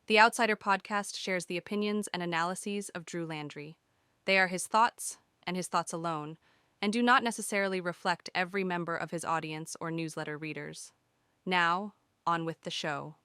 The Outsider podcast shares the opinions and analyses of Drew Landry. They are his thoughts, and his thoughts alone, and do not necessarily reflect every member of his audience or newsletter readers. Now, on with the show.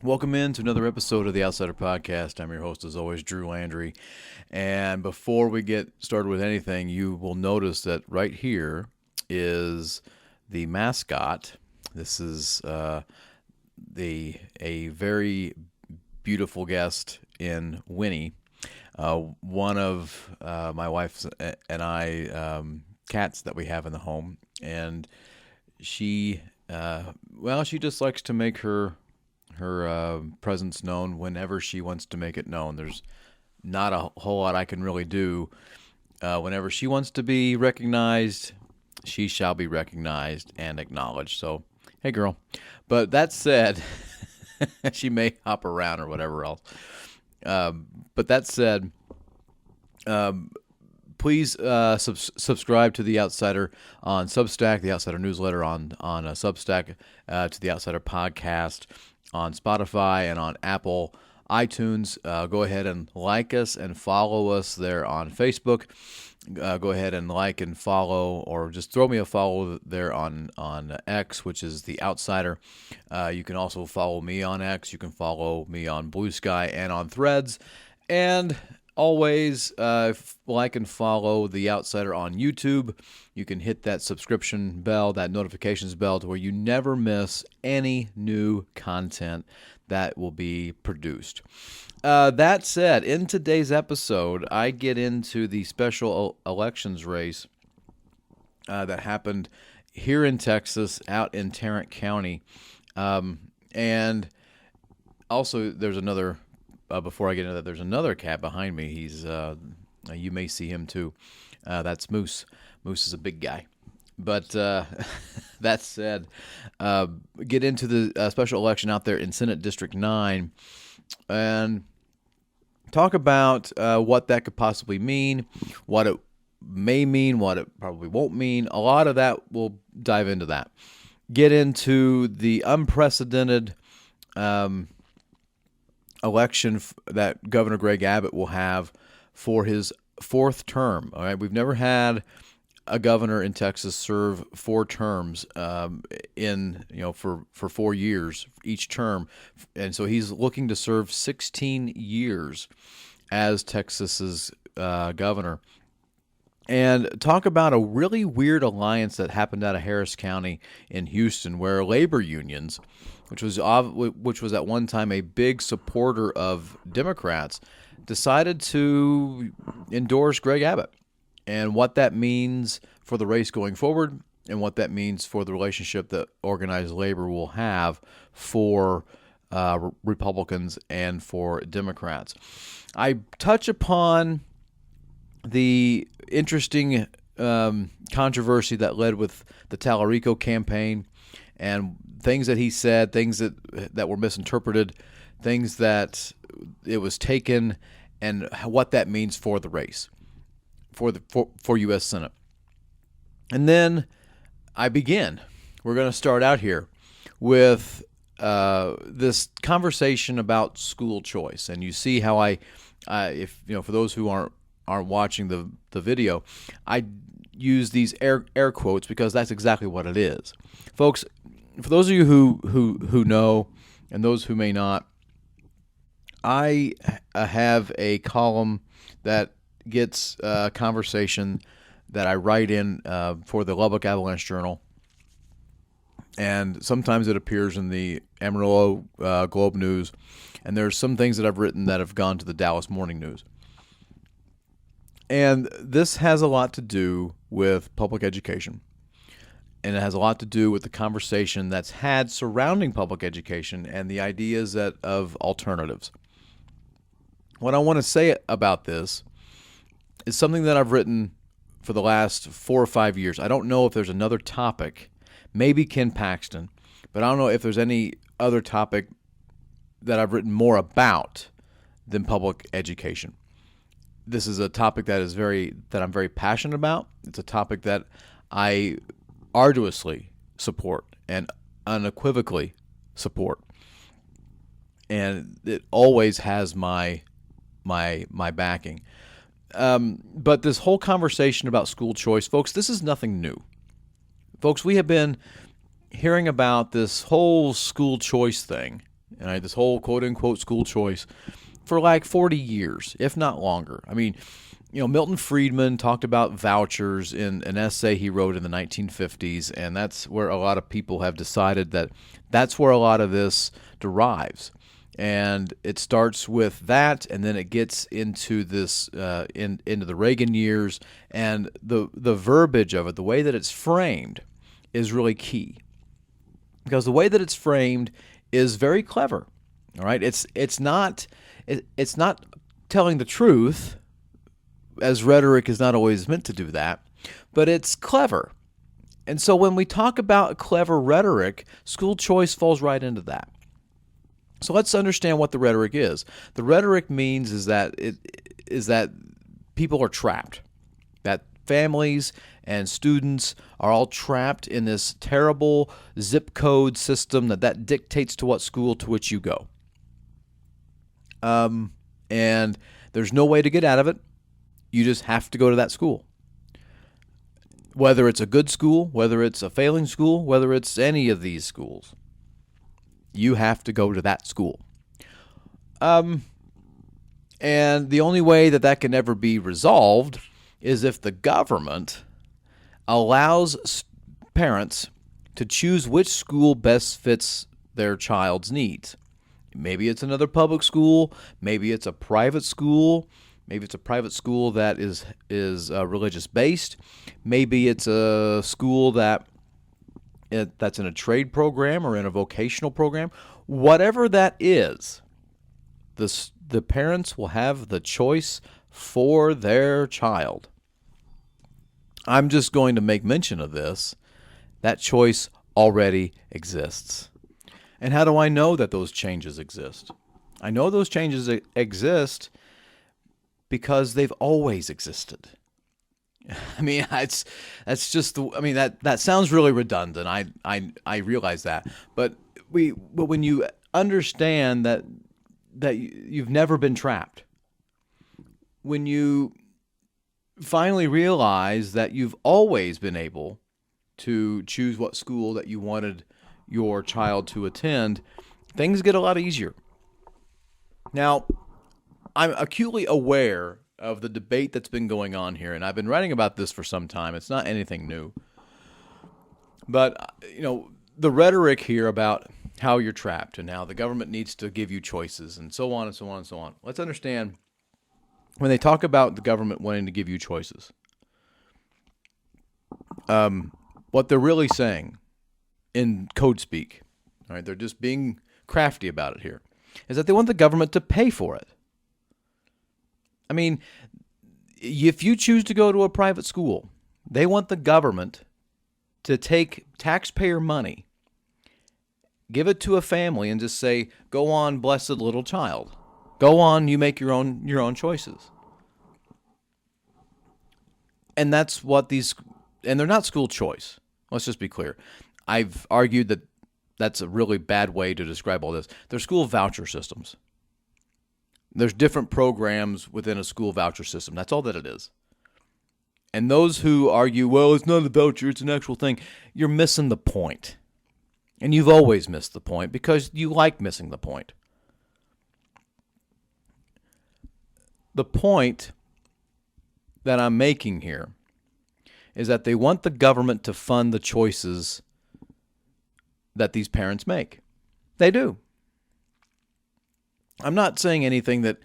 Welcome in to another episode of the Outsider Podcast. I'm your host, as always, Drew Landry. And before we get started with anything, you will notice that right here is the mascot. This is a very beautiful guest in Winnie, one of my wife's and I cats that we have in the home. And she just likes to make her presence known whenever she wants to make it known. There's not a whole lot I can really do. Whenever she wants to be recognized, she shall be recognized and acknowledged. So, hey girl. But that said, she may hop around or whatever else. But that said, please subscribe to The Outsider on Substack, The Outsider newsletter on Substack, to The Outsider podcast on Spotify and on Apple iTunes. Go ahead and like us and follow us there on Facebook. Go ahead and like and follow, or just throw me a follow there on X, which is The Outsider. You can also follow me on X. You can follow me on Blue Sky and on Threads. And always like and follow The Outsider on YouTube. You can hit that subscription bell, that notifications bell, to where you never miss any new content that will be produced. That said, in today's episode, I get into the special elections race that happened here in Texas, out in Tarrant County. And also, there's another... before I get into that, there's another cat behind me. He's, you may see him too. That's Moose. Moose is a big guy. But that said, get into the special election out there in Senate District 9 and talk about what that could possibly mean, what it may mean, what it probably won't mean. A lot of that, we'll dive into that. Get into the unprecedented election that Governor Greg Abbott will have for his fourth term. All right, we've never had a governor in Texas serve 4 terms for 4 years each term, and so he's looking to serve 16 years as Texas's governor. And talk about a really weird alliance that happened out of Harris County in Houston, where labor unions, which was at one time a big supporter of Democrats, decided to endorse Greg Abbott, and what that means for the race going forward, and what that means for the relationship that organized labor will have for Republicans and for Democrats. I touch upon the interesting controversy that led with the Tallarico campaign, and things that he said, things that were misinterpreted, things that it was taken, and what that means for the race, for U.S. Senate. And then I begin. We're going to start out here with this conversation about school choice, and you see how for those who aren't watching the video, I use these air quotes because that's exactly what it is, folks. For those of you who know, and those who may not, I have a column that gets conversation that I write in for the Lubbock Avalanche Journal, and sometimes it appears in the Amarillo Globe News, and there's some things that I've written that have gone to the Dallas Morning News. And this has a lot to do with public education. and it has a lot to do with the conversation that's had surrounding public education and the ideas of alternatives. What I want to say about this is something that I've written for the last 4 or 5 years. I don't know if there's another topic, maybe Ken Paxton, but I don't know if there's any other topic that I've written more about than public education. This is a topic that I'm very passionate about. It's a topic that I arduously support and unequivocally support. And it always has my backing. But this whole conversation about school choice, folks, this is nothing new. Folks, we have been hearing about this whole school choice thing, and this whole quote-unquote school choice for like 40 years, if not longer. I mean, Milton Friedman talked about vouchers in an essay he wrote in the 1950s, and that's where a lot of people have decided that that's where a lot of this derives. And it starts with that, and then it gets into this into the Reagan years, and the verbiage of it, the way that it's framed, is really key, because the way that it's framed is very clever. All right, it's not telling the truth, as rhetoric is not always meant to do that, but it's clever. And so when we talk about clever rhetoric, school choice falls right into that. So let's understand what the rhetoric is. The rhetoric means that people are trapped, that families and students are all trapped in this terrible zip code system that dictates to what school to which you go. And there's no way to get out of it. You just have to go to that school. Whether it's a good school, whether it's a failing school, whether it's any of these schools, you have to go to that school. And the only way that can ever be resolved is if the government allows parents to choose which school best fits their child's needs. Maybe it's another public school, maybe it's a private school, maybe it's a private school that is religious based, maybe it's a school that's in a trade program or in a vocational program. Whatever that is, the parents will have the choice for their child. I'm just going to make mention of this. That choice already exists. And how do I know that those changes exist? I know those changes exist because they've always existed. I mean, that sounds really redundant. I realize that, but when you understand that you've never been trapped, when you finally realize that you've always been able to choose what school that you wanted your child to attend, things get a lot easier. Now, I'm acutely aware of the debate that's been going on here, and I've been writing about this for some time. It's not anything new. But, the rhetoric here about how you're trapped and how the government needs to give you choices and so on and so on and so on. Let's understand, when they talk about the government wanting to give you choices, what they're really saying in code speak, all right, they're just being crafty about it here, is that they want the government to pay for it. I mean, if you choose to go to a private school, they want the government to take taxpayer money, give it to a family, and just say, "Go on, blessed little child. Go on, you make your own choices." And that's what and they're not school choice. Let's just be clear. I've argued that that's a really bad way to describe all this. They're school voucher systems. There's different programs within a school voucher system. That's all that it is. And those who argue, well, it's not a voucher, it's an actual thing, you're missing the point. And you've always missed the point because you like missing the point. The point that I'm making here is that they want the government to fund the choices that these parents make. They do. I'm not saying anything that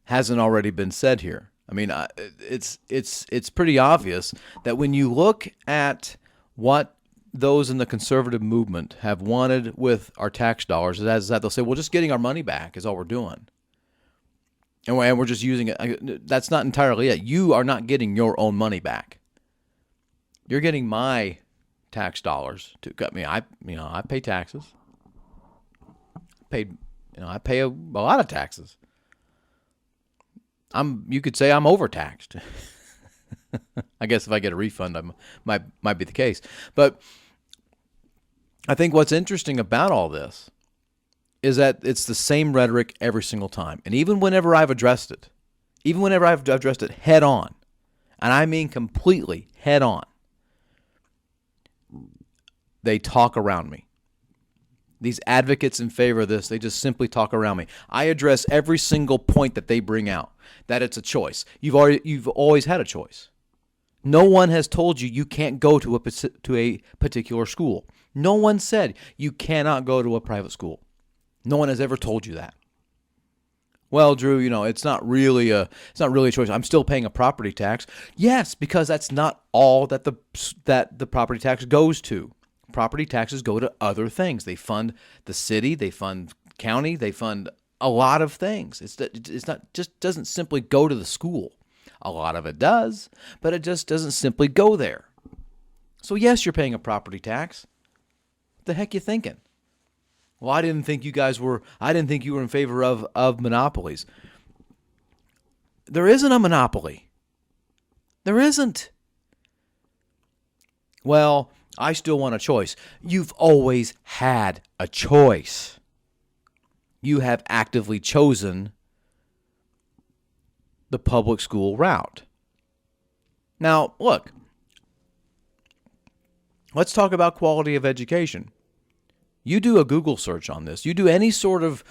hasn't already been said here. I mean, it's pretty obvious that when you look at what those in the conservative movement have wanted with our tax dollars is that they'll say, well, just getting our money back is all we're doing. And we're just using it. That's not entirely it. You are not getting your own money back. You're getting my tax dollars to cut me. I pay taxes. I pay a lot of taxes. You could say I'm overtaxed. I guess if I get a refund, might be the case. But I think what's interesting about all this is that it's the same rhetoric every single time. And even whenever I've addressed it head on, and I mean completely head on, they talk around me. These advocates in favor of this, they just simply talk around me. I address every single point that they bring out, that it's a choice. You've always had a choice. No one has told you can't go to a particular school. No one said you cannot go to a private school. No one has ever told you that. Well, Drew, it's not really a choice. I'm still paying a property tax. Yes, because that's not all that the property tax goes to. Property taxes go to other things. They fund the city, they fund county, they fund a lot of things. It's not just doesn't simply go to the school. A lot of it does, but it just doesn't simply go there. So yes, you're paying a property tax. What the heck you thinking? Well, I didn't think you were in favor of monopolies. There isn't a monopoly. There isn't. Well, I still want a choice. You've always had a choice. You have actively chosen the public school route. Now, look, let's talk about quality of education. You do a Google search on this. You do any sort of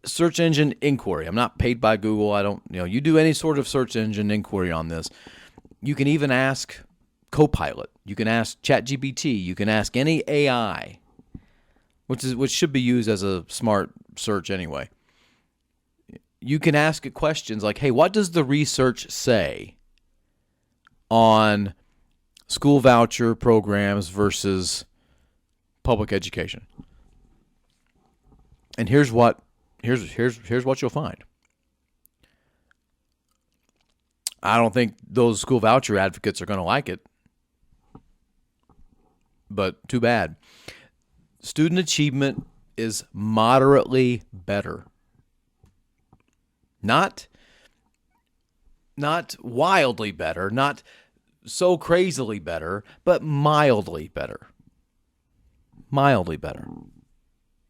search engine inquiry. I'm not paid by Google. You do any sort of search engine inquiry on this. You can even ask Copilot. You can ask ChatGPT. You can ask any AI, which should be used as a smart search anyway. You can ask it questions like, hey, what does the research say on school voucher programs versus public education? And here's what you'll find. I don't think those school voucher advocates are going to like it, but too bad. Student achievement is moderately better. Not wildly better, not so crazily better, but mildly better. Mildly better.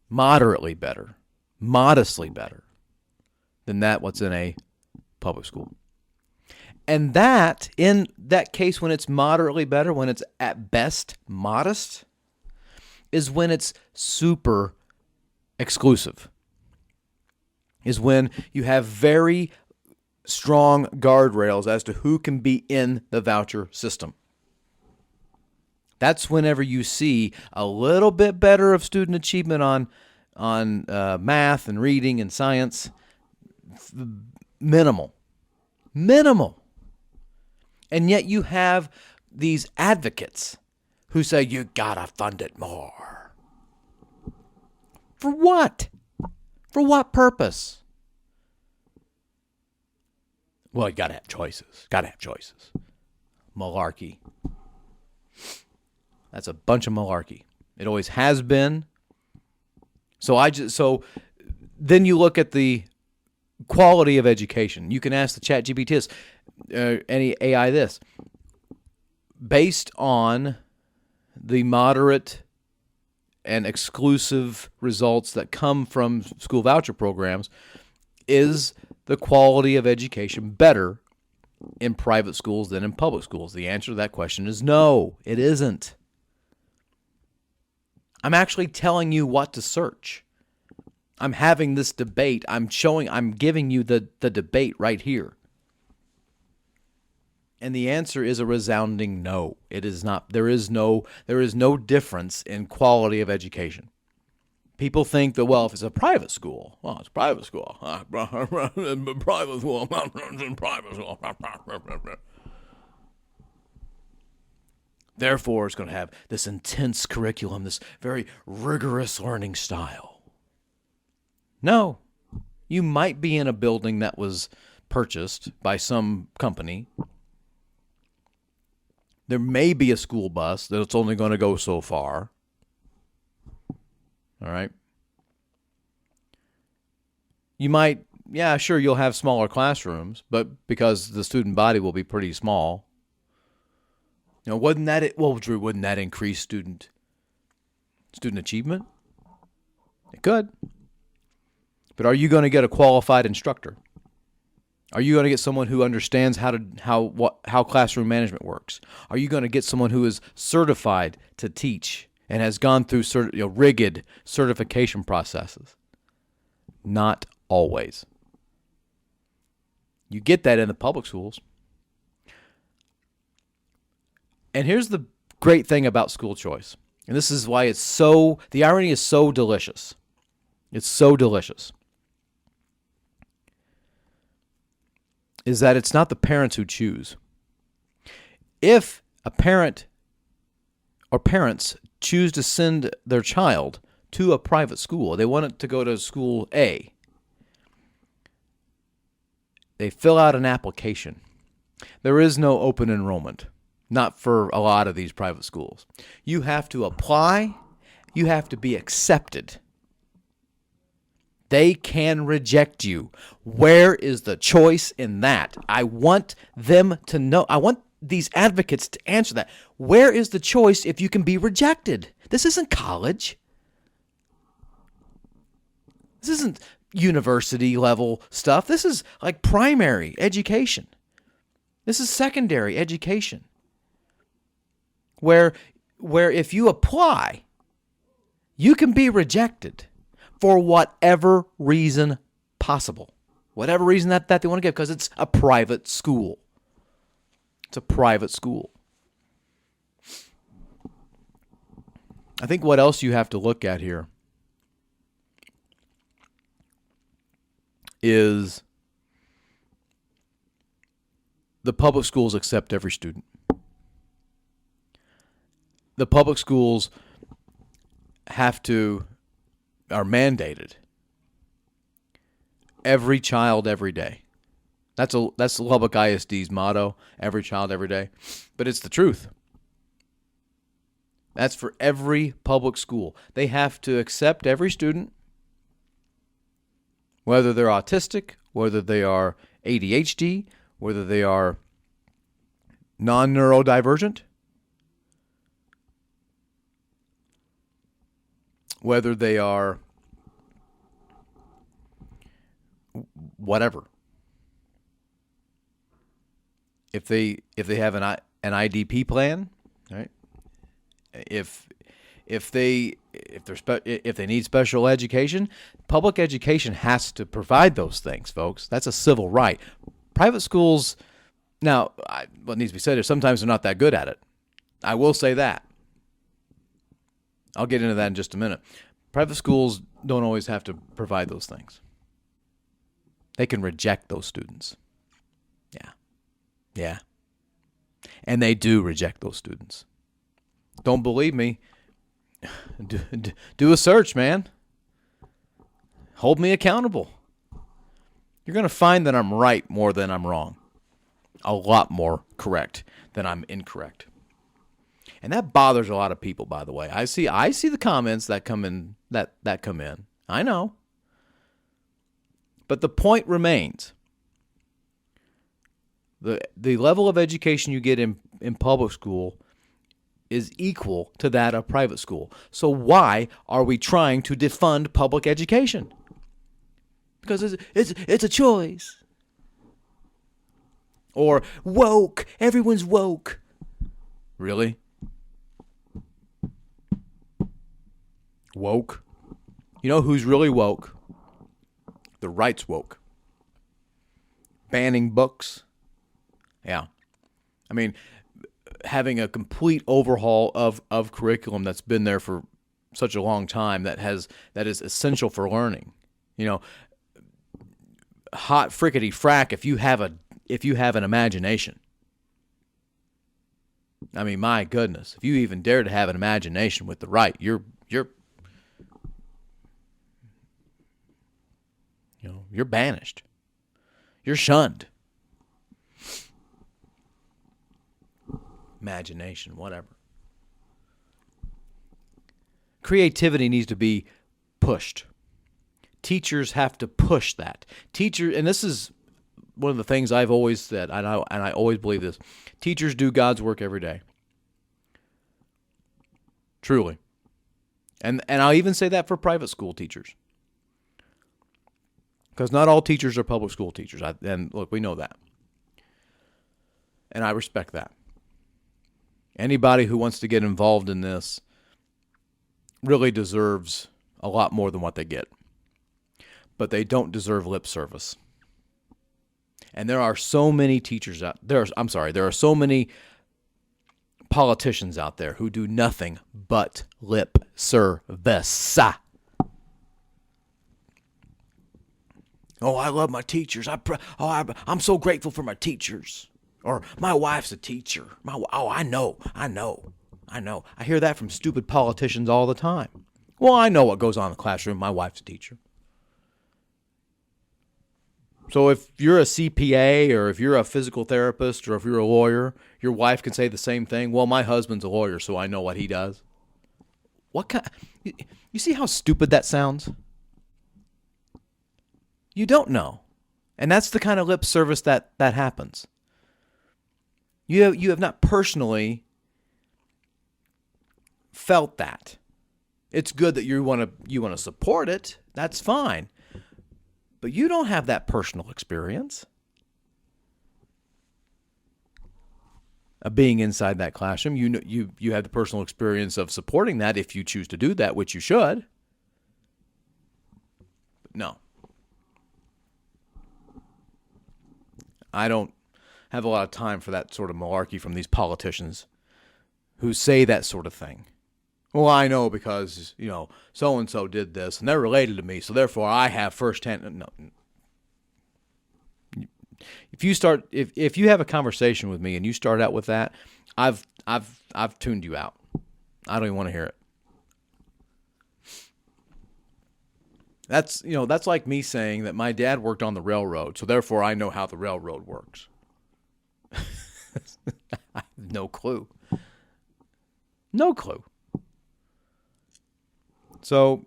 Moderately better. Modestly better than what's in a public school. And that, in that case, when it's moderately better, when it's at best modest, is when it's super exclusive. Is when you have very strong guardrails as to who can be in the voucher system. That's whenever you see a little bit better of student achievement on math and reading and science. Minimal. And yet you have these advocates who say, you gotta fund it more. For what? For what purpose? Well, you gotta have choices. Malarkey. That's a bunch of malarkey. It always has been. So then you look at the quality of education. You can ask the ChatGPT any AI this. Based on the moderate and exclusive results that come from school voucher programs, is the quality of education better in private schools than in public schools? The answer to that question is no, it isn't. I'm actually telling you what to search. I'm having this debate. I'm giving you the debate right here. And the answer is a resounding no. It is not. There is no difference in quality of education. People think that, well, if it's a private school, well, it's private school. Private school. Private school. Therefore, it's going to have this intense curriculum, this very rigorous learning style. No, you might be in a building that was purchased by some company. There may be a school bus that's only going to go so far. All right. You might, yeah, sure, you'll have smaller classrooms, but because the student body will be pretty small. Wouldn't that Drew, wouldn't that increase student achievement? It could. But are you going to get a qualified instructor? Are you going to get someone who understands how classroom management works? Are you going to get someone who is certified to teach and has gone through rigid certification processes? Not always. You get that in the public schools. And here's the great thing about school choice. And this is why the irony is so delicious. It's so delicious. Is that it's not the parents who choose. If a parent or parents choose to send their child to a private school, they want it to go to school A, they fill out an application. There is no open enrollment. Not for a lot of these private schools. You have to apply. You have to be accepted. They can reject you. Where is the choice in that? I want them to know. I want these advocates to answer that. Where is the choice if you can be rejected? This isn't college. This isn't university level stuff. This is like primary education. This is secondary education. Where if you apply, you can be rejected for whatever reason possible. Whatever reason that they want to give, because it's a private school. It's a private school. I think what else you have to look at here is the public schools accept every student. The public schools are mandated every child every day. That's Lubbock ISD's motto, every child every day. But it's the truth. That's for every public school. They have to accept every student, whether they're autistic, whether they are ADHD, whether they are non-neurodivergent, whether they are whatever. If they have an IDP plan, right? If they need special education, public education has to provide those things, folks. That's a civil right. Private schools, now, what needs to be said is sometimes they're not that good at it. I will say that. I'll get into that in just a minute. Private schools don't always have to provide those things. They can reject those students. Yeah. And they do reject those students. Don't believe me? Do a search, man. Hold me accountable. You're going to find that I'm right more than I'm wrong. A lot more correct than I'm incorrect. And that bothers a lot of people, by the way. I see the comments that come in that come in. I know. But the point remains. The level of education you get in public school is equal to that of private school. So why are we trying to defund public education? Because it's a choice. Or woke. Everyone's woke. Really? Woke? You know who's really woke? The right's woke. Banning books. Yeah. I mean, having a complete overhaul of curriculum that's been there for such a long time that is essential for learning. You know, hot frickety frack if you have an imagination. I mean, my goodness, if you even dare to have an imagination with the right, you're banished. You're shunned. Imagination, whatever. Creativity needs to be pushed. Teachers have to push that. And this is one of the things I've always said, and I always believe this. Teachers do God's work every day. Truly. And I'll even say that for private school teachers. Because not all teachers are public school teachers. And look, we know that. And I respect that. Anybody who wants to get involved in this really deserves a lot more than what they get. But they don't deserve lip service. And there are so many teachers out there. There are so many politicians out there who do nothing but lip service. Oh, I love my teachers. I'm so grateful for my teachers. Or my wife's a teacher. I know. I hear that from stupid politicians all the time. Well, I know what goes on in the classroom. My wife's a teacher. So if you're a CPA or if you're a physical therapist or if you're a lawyer, your wife can say the same thing. Well, my husband's a lawyer, so I know what he does. What kind? You see how stupid that sounds? You don't know. And that's the kind of lip service that happens. You have not personally felt that. It's good that you want to support it. That's fine. But you don't have that personal experience of being inside that classroom. You have the personal experience of supporting that if you choose to do that, which you should. But no. I don't have a lot of time for that sort of malarkey from these politicians who say that sort of thing. Well, I know because, so-and-so did this, and they're related to me, so therefore I have firsthand. No. If you have a conversation with me and you start out with that, I've tuned you out. I don't even want to hear it. That's like me saying that my dad worked on the railroad, so therefore I know how the railroad works. I have no clue. No clue. So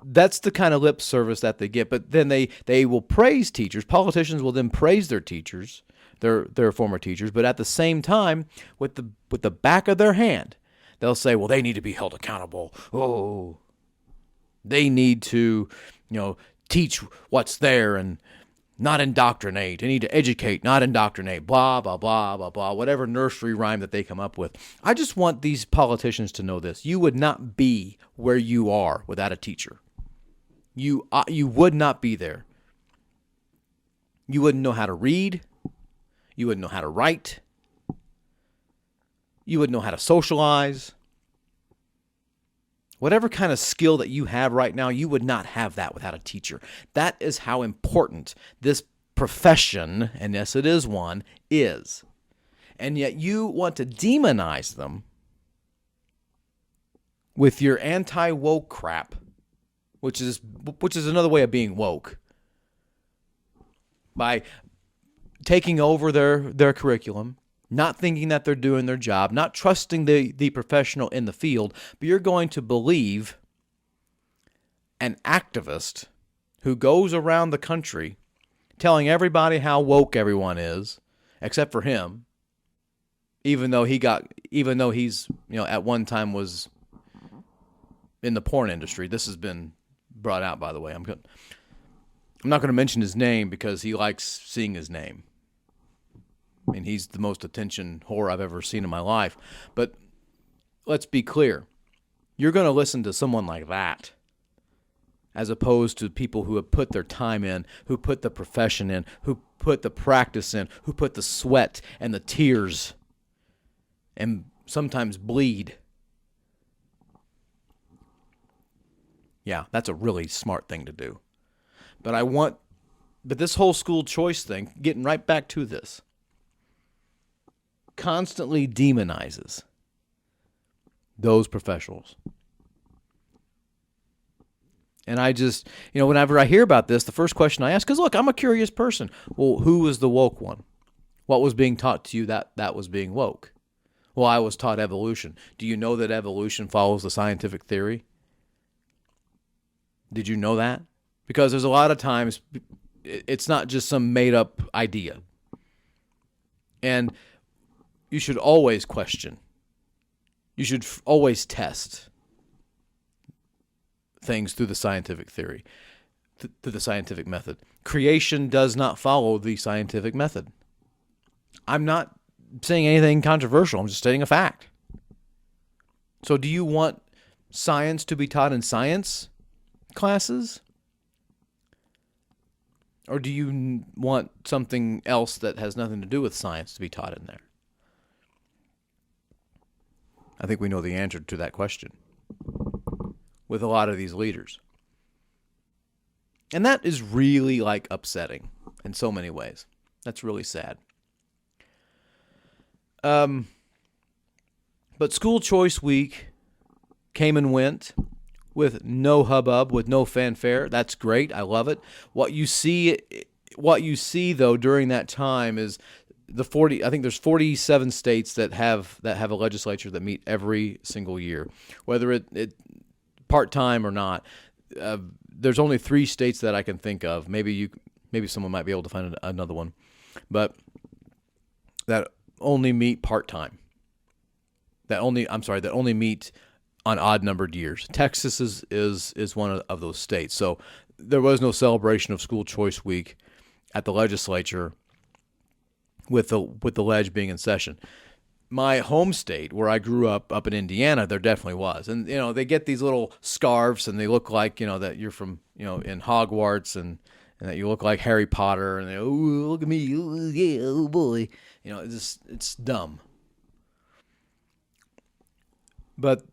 that's the kind of lip service that they get. But then they will praise teachers. Politicians will then praise their teachers, their former teachers. But at the same time, with the back of their hand, they'll say, well, they need to be held accountable. Oh, they need to, teach what's there and not indoctrinate. They need to educate, not indoctrinate, blah, blah, blah, blah, blah, whatever nursery rhyme that they come up with. I just want these politicians to know this. You would not be where you are without a teacher. You would not be there. You wouldn't know how to read. You wouldn't know how to write. You wouldn't know how to socialize. Whatever kind of skill that you have right now, you would not have that without a teacher. That is how important this profession, and yes, it is one, is. And yet you want to demonize them with your anti-woke crap, which is another way of being woke, by taking over their curriculum, not thinking that they're doing their job, not trusting the professional in the field, but you're going to believe an activist who goes around the country telling everybody how woke everyone is, except for him, even though he's, at one time was in the porn industry. This has been brought out, by the way. I'm not going to mention his name because he likes seeing his name. I mean, he's the most attention whore I've ever seen in my life. But let's be clear. You're going to listen to someone like that as opposed to people who have put their time in, who put the profession in, who put the practice in, who put the sweat and the tears and sometimes bleed. Yeah, that's a really smart thing to do. But this whole school choice thing, getting right back to this, constantly demonizes those professionals. And I just, whenever I hear about this, the first question I ask is, look, I'm a curious person. Well, who was the woke one? What was being taught to you that was being woke? Well, I was taught evolution. Do you know that evolution follows the scientific theory? Did you know that? Because there's a lot of times it's not just some made-up idea. And you should always question. You should always test things through the scientific theory, through the scientific method. Creation does not follow the scientific method. I'm not saying anything controversial. I'm just stating a fact. So do you want science to be taught in science classes? Or do you want something else that has nothing to do with science to be taught in there? I think we know the answer to that question with a lot of these leaders. And that is really upsetting in so many ways. That's really sad. But School Choice Week came and went with no hubbub, with no fanfare. That's great. I love it. What you see though during that time is I think there's 47 states that have a legislature that meet every single year, whether it part-time or not. There's only 3 states that I can think of. Maybe someone might be able to find another one, but that only meet part-time. That only meet on odd-numbered years. Texas is one of those states. So there was no celebration of School Choice Week at the legislature with the ledge being in session. My home state, where I grew up in Indiana, there definitely was. And, they get these little scarves and they look like, that you're from, in Hogwarts and that you look like Harry Potter and they, oh, look at me, oh, yeah, oh boy. It's dumb. But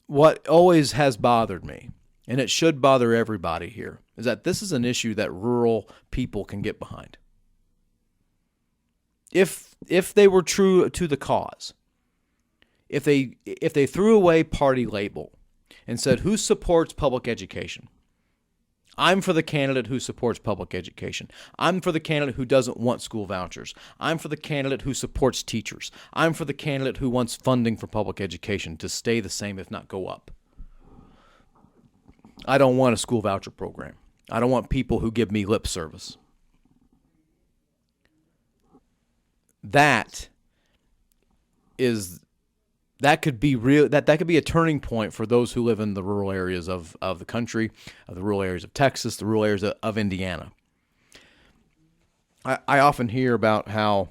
what always has bothered me, and it should bother everybody here, is that this is an issue that rural people can get behind. If they were true to the cause, if they threw away party label and said, who supports public education? I'm for the candidate who supports public education. I'm for the candidate who doesn't want school vouchers. I'm for the candidate who supports teachers. I'm for the candidate who wants funding for public education to stay the same, if not go up. I don't want a school voucher program. I don't want people who give me lip service. That could be real. That could be a turning point for those who live in the rural areas of the country, of the rural areas of Texas, the rural areas of Indiana. I often hear about how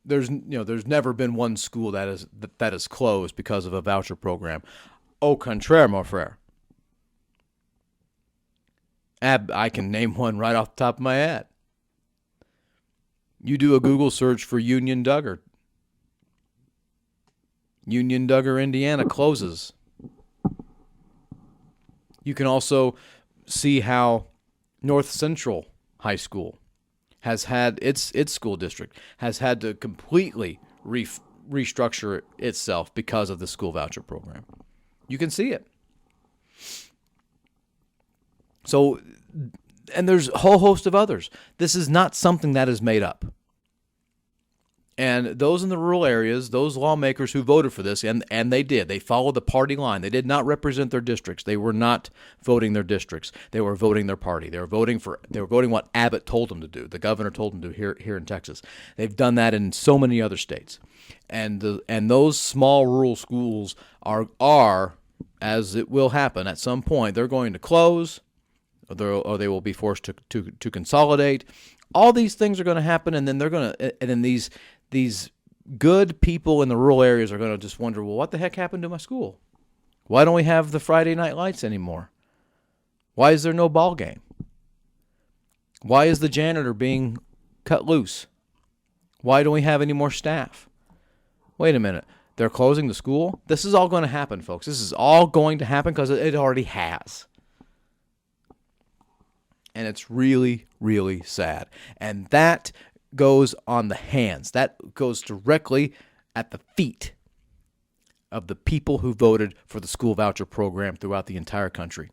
there's never been one school that is closed because of a voucher program. Au contraire, mon frère. I can name one right off the top of my head. You do a Google search for Union Duggar. Union Duggar, Indiana closes. You can also see how North Central High School has had its school district has had to completely restructure itself because of the school voucher program. You can see it. So, and there's a whole host of others. This is not something that is made up. And those in the rural areas, those lawmakers who voted for this, and they did, they followed the party line. They did not represent their districts. They were not voting their districts. They were voting their party. They were voting what Abbott told them to do. The governor told them to here in Texas. They've done that in so many other states. And those small rural schools are, as it will happen at some point, they're going to close, or they will be forced to consolidate. All these things are going to happen, and then these good people in the rural areas are going to just wonder, well, what the heck happened to my school? Why don't we have the Friday night lights anymore? Why is there no ball game? Why is the janitor being cut loose? Why don't we have any more staff? Wait a minute. They're closing the school? This is all going to happen, folks. This is all going to happen because it already has. And it's really, really sad. And that goes on the hands. That goes directly at the feet of the people who voted for the school voucher program throughout the entire country.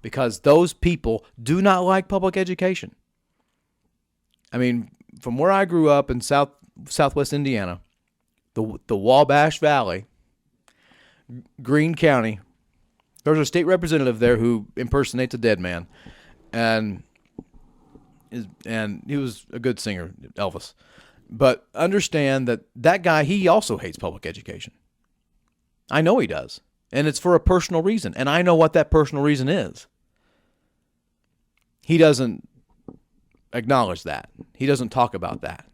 Because those people do not like public education. I mean, from where I grew up in southwest Indiana, the Wabash Valley, Greene County, there's a state representative there who impersonates a dead man, and he was a good singer, Elvis. But understand that guy, he also hates public education. I know he does, and it's for a personal reason, and I know what that personal reason is. He doesn't acknowledge that. He doesn't talk about that.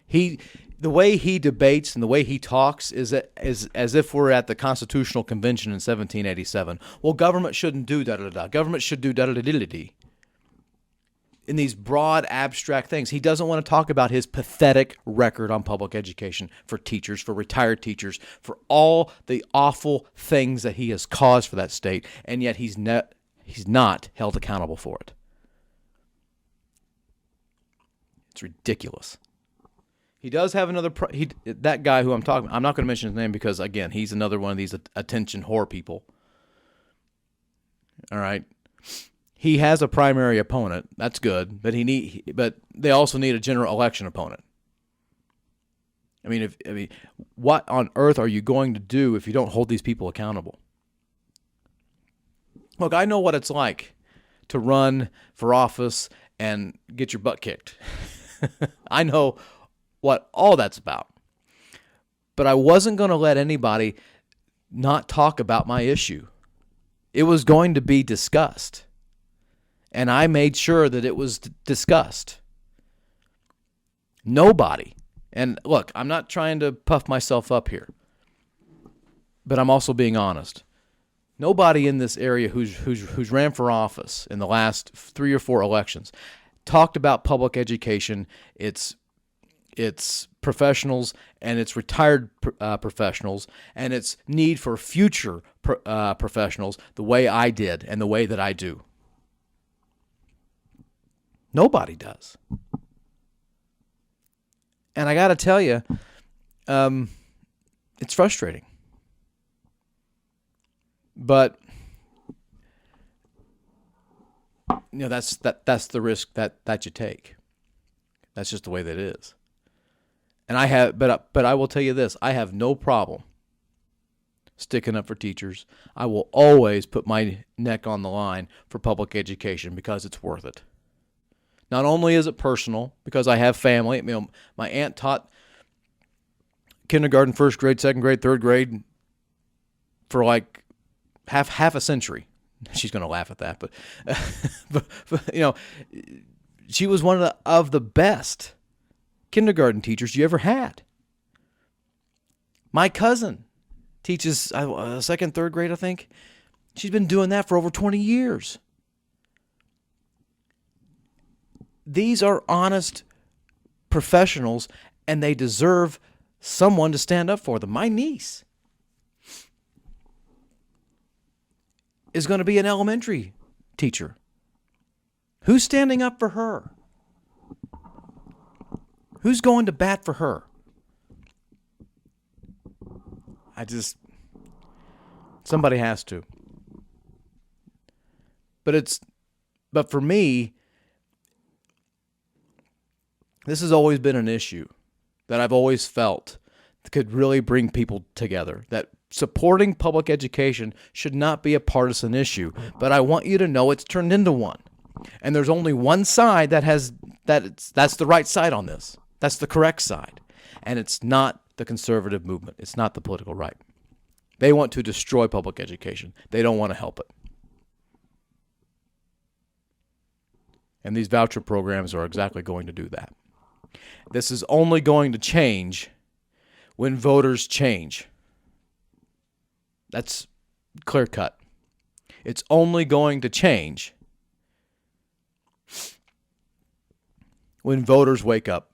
The way he debates and the way he talks is as if we're at the Constitutional Convention in 1787. Well, government shouldn't do da-da-da-da. Government should do da-da-da-da-da. In these broad, abstract things. He doesn't want to talk about his pathetic record on public education for teachers, for retired teachers, for all the awful things that he has caused for that state, and yet he's not held accountable for it. It's ridiculous. He does have another... that guy who I'm talking about, I'm not going to mention his name because, again, he's another one of these attention whore people. All right? He has a primary opponent. That's good, but they also need a general election opponent. I mean, what on earth are you going to do if you don't hold these people accountable? Look, I know what it's like to run for office and get your butt kicked. I know what all that's about. But I wasn't going to let anybody not talk about my issue. It was going to be discussed. And I made sure that it was discussed. Nobody. And look, I'm not trying to puff myself up here, but I'm also being honest. Nobody in this area who's ran for office in the last 3 or 4 elections talked about public education, its professionals and its retired professionals, and its need for future professionals the way I did and the way that I do. Nobody does. And I got to tell you, it's frustrating. But that's the risk that you take. That's just the way that it is. And but I will tell you this, I have no problem sticking up for teachers. I will always put my neck on the line for public education because it's worth it. Not only is it personal, because I have family. My aunt taught kindergarten, first grade, second grade, third grade for like half a century. She's going to laugh at that, but she was one of the best kindergarten teachers you ever had. My cousin teaches second, third grade, I think. She's been doing that for over 20 years. These are honest professionals, and they deserve someone to stand up for them. My niece is going to be an elementary teacher. Who's standing up for her? Who's going to bat for her? Somebody has to. But for me, this has always been an issue that I've always felt could really bring people together, that supporting public education should not be a partisan issue. But I want you to know it's turned into one. And there's only one side that's the right side on this. That's the correct side. And it's not the conservative movement. It's not the political right. They want to destroy public education. They don't want to help it. And these voucher programs are exactly going to do that. This is only going to change when voters change. That's clear cut. It's only going to change when voters wake up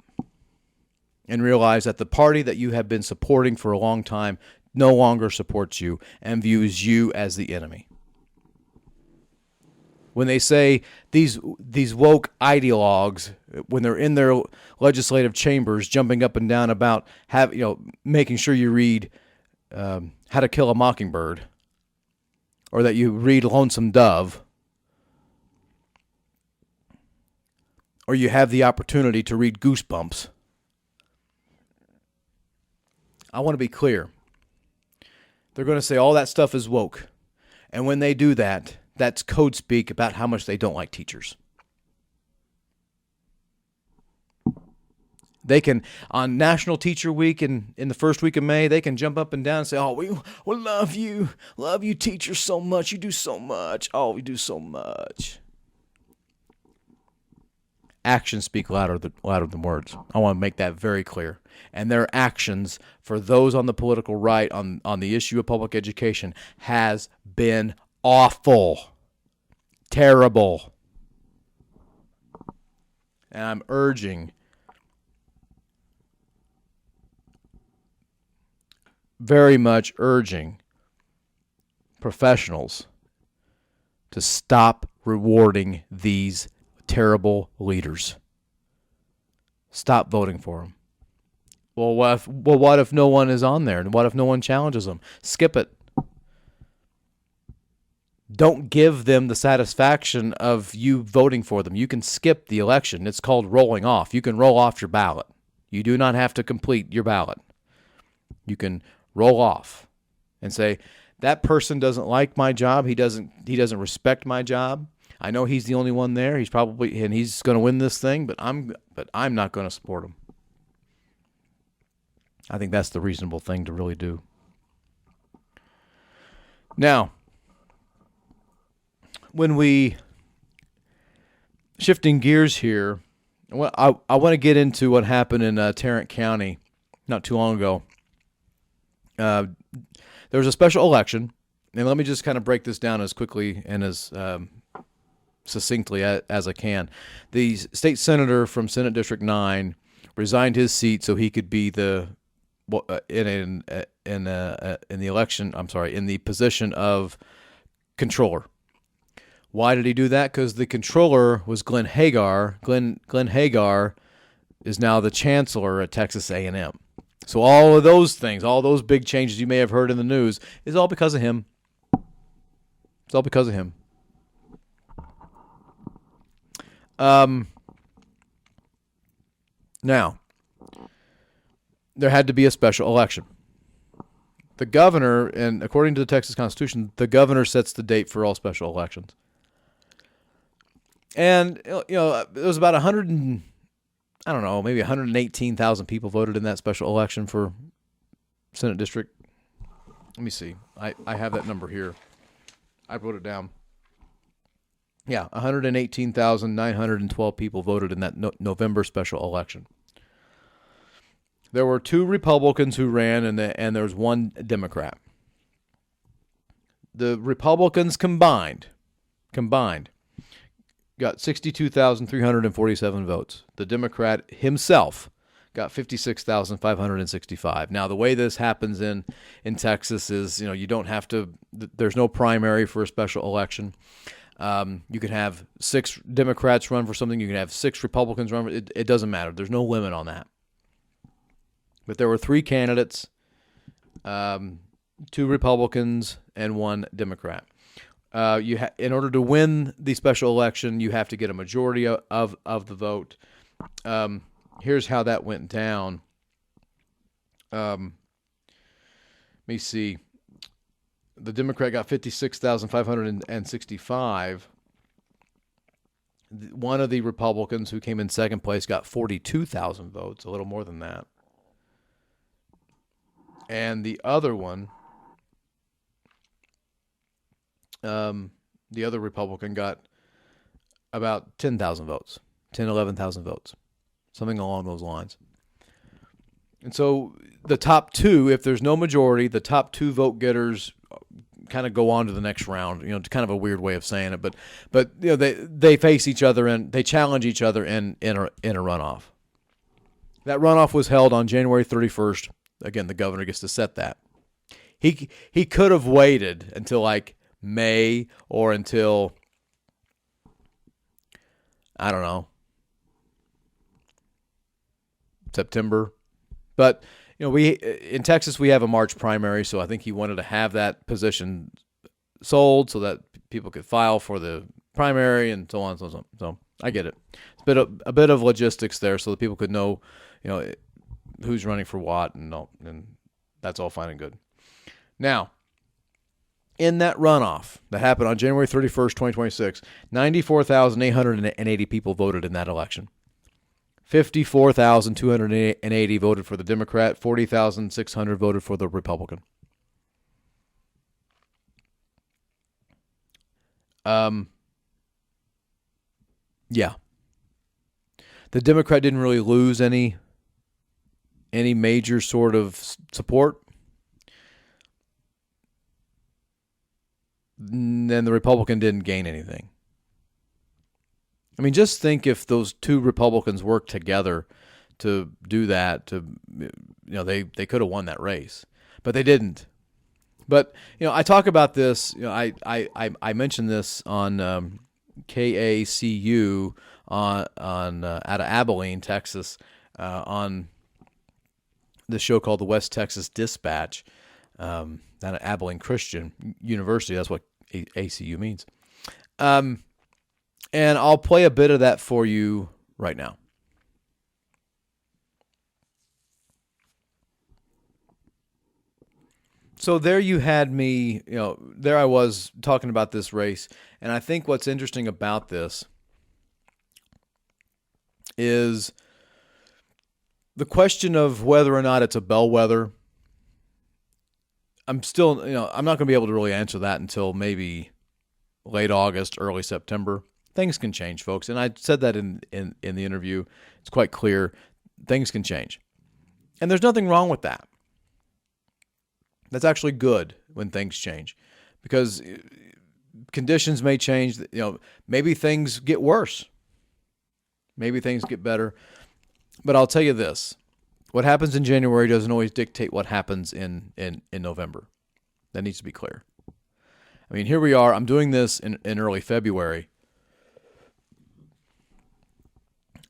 and realize that the party that you have been supporting for a long time no longer supports you and views you as the enemy. when they say these woke ideologues, when they're in their legislative chambers jumping up and down about making sure you read How to Kill a Mockingbird, or that you read Lonesome Dove, or you have the opportunity to read Goosebumps. I want to be clear. They're going to say all that stuff is woke. And when they do that, that's code speak about how much they don't like teachers. They can, on National Teacher Week in the first week of May, they can jump up and down and say, oh, we love you teachers so much. You do so much. Oh, we do so much. Actions speak louder than words. I want to make that very clear. And their actions for those on the political right on the issue of public education has been awful. Terrible. And I'm very much urging professionals to stop rewarding these terrible leaders. Stop voting for them. Well, what if no one is on there? And what if no one challenges them? Skip it. Don't give them the satisfaction of you voting for them. You can skip the election. It's called rolling off. You can roll off your ballot. You do not have to complete your ballot. You can roll off and say, that person doesn't like my job. He doesn't respect my job. I know he's the only one there. He's going to win this thing, but I'm not going to support him. I think that's the reasonable thing to really do. Now, when we shifting gears here, I want to get into what happened in Tarrant County not too long ago. There was a special election, and let me just kind of break this down as quickly and as succinctly as I can. The state senator from Senate District 9 resigned his seat so he could be in the position of controller. Why did he do that? Because the controller was Glenn Hagar. Glenn Hagar is now the chancellor at Texas A&M. So all of those things, all those big changes you may have heard in the news, is all because of him. It's all because of him. Now, there had to be a special election. The governor, and according to the Texas Constitution, the governor sets the date for all special elections. And, it was about 118,000 people voted in that special election for Senate District. Let me see. I have that number here. I wrote it down. Yeah, 118,912 people voted in that November special election. There were 2 Republicans who ran, and there was 1 Democrat. The Republicans combined got 62,347 votes. The Democrat himself got 56,565. Now, the way this happens in Texas is, you don't have to. There's no primary for a special election. You can have 6 Democrats run for something. You can have 6 Republicans run. It doesn't matter. There's no limit on that. But there were 3 candidates, 2 Republicans and 1 Democrat. In order to win the special election, you have to get a majority of the vote. Here's how that went down. Let me see. The Democrat got 56,565. One of the Republicans who came in second place got 42,000 votes, a little more than that. And the other one, the other Republican got about 10,000 votes, 11,000 votes, something along those lines. And so the top 2, if there's no majority, the top 2 vote getters kind of go on to the next round. It's kind of a weird way of saying it, but they face each other and they challenge each other in a runoff. That runoff was held on January 31st. Again, the governor gets to set that. He could have waited until like May or until I don't know, September. But we in Texas we have a March primary, so I think he wanted to have that position sold so that people could file for the primary and so on and so on. So I get it. It's a bit of logistics there, so that people could know, who's running for what, and that's all fine and good. Now, in that runoff that happened on January 31st, 2026, 94,880 people voted in that election. 54,280 voted for the Democrat, 40,600 voted for the Republican. Yeah. The Democrat didn't really lose any major sort of support. And the Republican didn't gain anything. I mean, just think if those two Republicans worked together to do that, they could have won that race, but they didn't. But I talk about this. I mentioned this on KACU on out of Abilene, Texas, on the show called the West Texas Dispatch, down at Abilene Christian University. That's what ACU means. And I'll play a bit of that for you right now. So there you had me, there I was talking about this race. And I think what's interesting about this is the question of whether or not it's a bellwether. I'm not going to be able to really answer that until maybe late August, early September. Things can change, folks. And I said that in the interview. It's quite clear. Things can change. And there's nothing wrong with that. That's actually good when things change, because conditions may change. Maybe things get worse. Maybe things get better. But I'll tell you this. What happens in January doesn't always dictate what happens in November. That needs to be clear. I mean, here we are. I'm doing this in early February.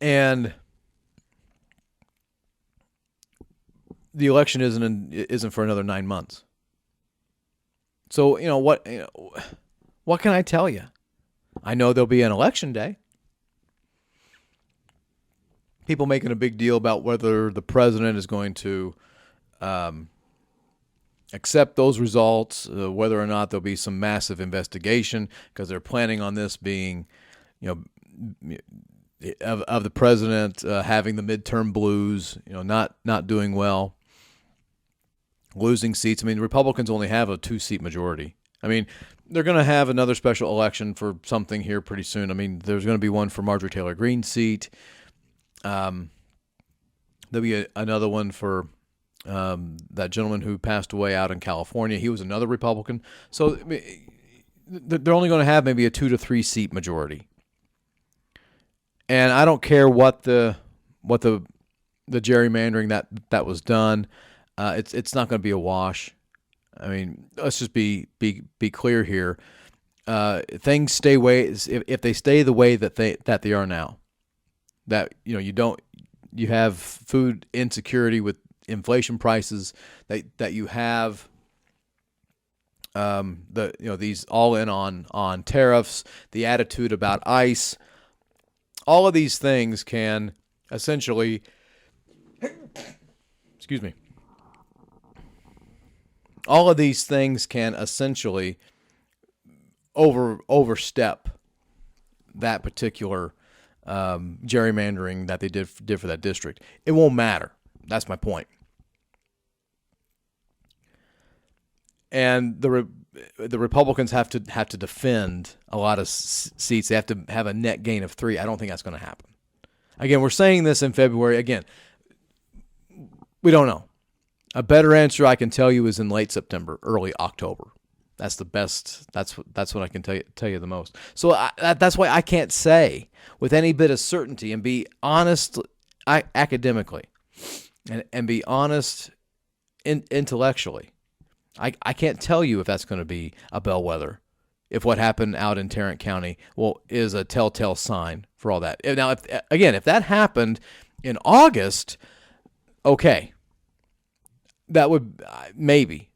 And the election isn't for another 9 months. So, what can I tell you? I know there'll be an election day. People making a big deal about whether the president is going to accept those results, whether or not there'll be some massive investigation, because they're planning on this being, of the president having the midterm blues, not doing well, losing seats. I mean, Republicans only have a 2-seat majority. I mean, they're going to have another special election for something here pretty soon. I mean, there's going to be one for Marjorie Taylor Greene's seat. There'll be another one for that gentleman who passed away out in California. He was another Republican. So they're only going to have maybe a 2 to 3 seat majority. And I don't care what the gerrymandering that was done. It's not going to be a wash. I mean, let's just be clear here. Things stay if they stay the way that they are now. That you have food insecurity with inflation prices. That you have these all in on tariffs. The attitude about ICE. All of these things can essentially, excuse me. All of these things can essentially overstep that particular gerrymandering that they did for that district. It won't matter. That's my point. And the Republicans have to defend a lot of seats. They have to have a net gain of 3. I don't think that's going to happen. Again, we're saying this in February. Again, we don't know. A better answer I can tell you is in late September, early October. That's the best. That's what I can tell you the most. So that's why I can't say with any bit of certainty and be honest academically and be honest intellectually. I can't tell you if that's going to be a bellwether, if what happened out in Tarrant County is a telltale sign for all that. Now, if that happened in August, okay, that would maybe.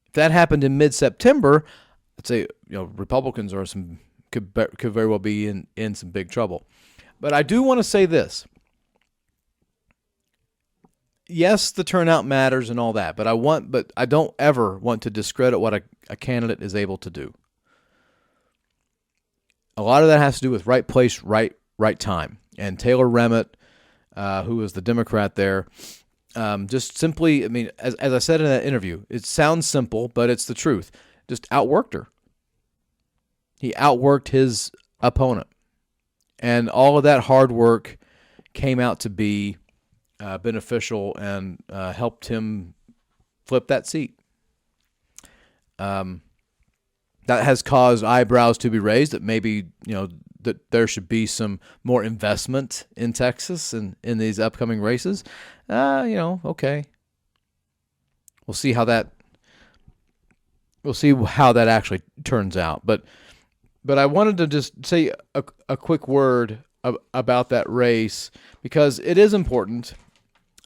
If that happened in mid-September, I'd say Republicans could very well be in some big trouble. But I do want to say this. Yes, the turnout matters and all that, but I don't ever want to discredit what a candidate is able to do. A lot of that has to do with right place, right time. And Taylor Remmett, who is the Democrat there, just simply, as I said in that interview, it sounds simple, but it's the truth. Just outworked her. He outworked his opponent. And all of that hard work came out to be beneficial and helped him flip that seat. That has caused eyebrows to be raised that maybe, that there should be some more investment in Texas and in these upcoming races. Okay. We'll see how that actually turns out. But I wanted to just say a quick word about that race because it is important,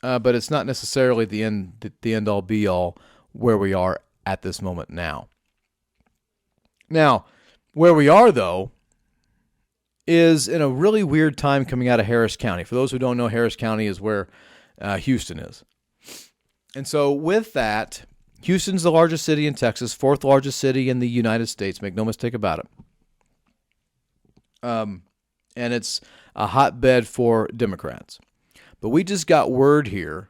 but it's not necessarily the end all be all where we are at this moment now. Now, where we are though is in a really weird time coming out of Harris County. For those who don't know, Harris County is where Houston is. And so with that, Houston's the largest city in Texas, fourth largest city in the United States. Make no mistake about it. And it's a hotbed for Democrats. But we just got word here.